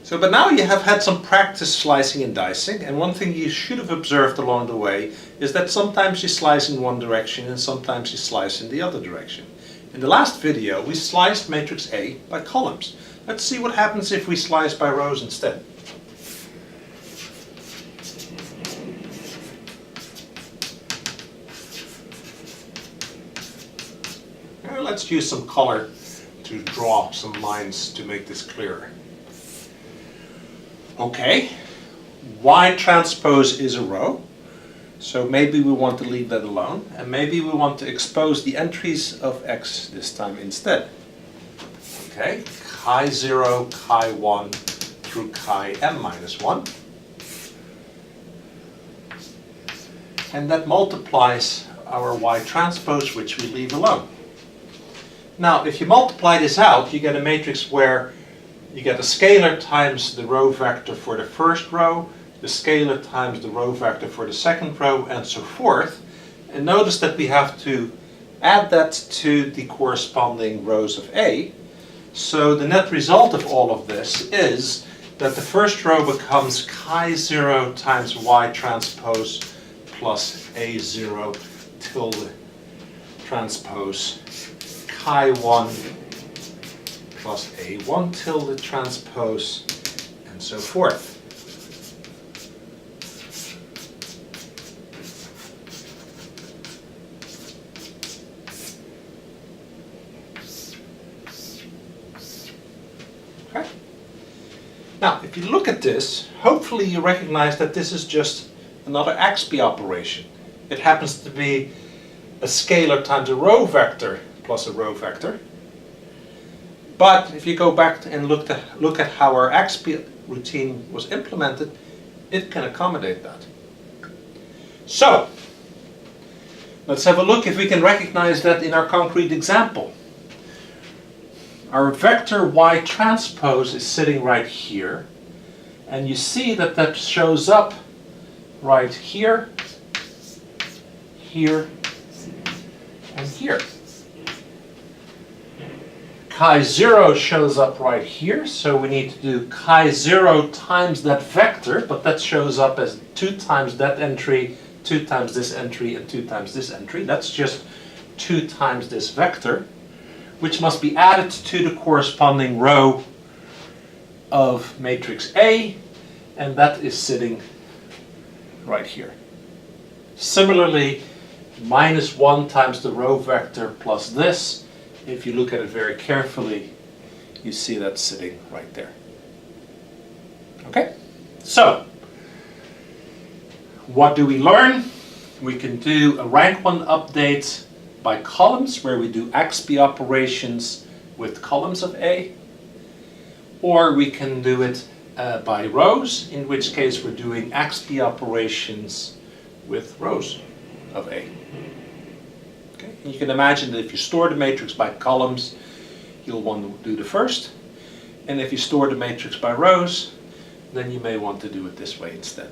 So, but now you have had some practice slicing and dicing, and one thing you should have observed along the way is that sometimes you slice in one direction and sometimes you slice in the other direction. In the last video we sliced matrix A by columns. Let's see what happens if we slice by rows instead. Let's use some color to draw some lines to make this clearer. Okay, Y transpose is a row, so maybe we want to leave that alone, and maybe we want to expose the entries of X this time instead. Okay, chi0, chi1 through chi(m) minus 1. And that multiplies our Y transpose, which we leave alone. Now, if you multiply this out, you get a matrix where you get a scalar times the row vector for the first row, the scalar times the row vector for the second row, and so forth. And notice that we have to add that to the corresponding rows of A. So the net result of all of this is that the first row becomes chi0 times Y transpose plus A0 tilde transpose chi1 plus A1 tilde transpose, and so forth. Okay. Now, if you look at this, hopefully you recognize that this is just another AXB operation. It happens to be a scalar times a row vector plus a row vector. But if you go back and look at how our AXB routine was implemented, it can accommodate that. So, let's have a look if we can recognize that in our concrete example. Our vector Y transpose is sitting right here, and you see that that shows up right here, here, and here. Chi0 shows up right here, so we need to do chi0 times that vector, but that shows up as 2 times that entry, 2 times this entry, and 2 times this entry. That's just 2 times this vector, which must be added to the corresponding row of matrix A, and that is sitting right here. Similarly, minus 1 times the row vector plus this. If you look at it very carefully, you see that sitting right there. Okay? So, what do we learn? We can do a rank-1 update by columns, where we do AXB operations with columns of A. Or we can do it by rows, in which case we're doing AXB operations with rows of A. Okay. And you can imagine that if you store the matrix by columns, you'll want to do the first. And if you store the matrix by rows, then you may want to do it this way instead.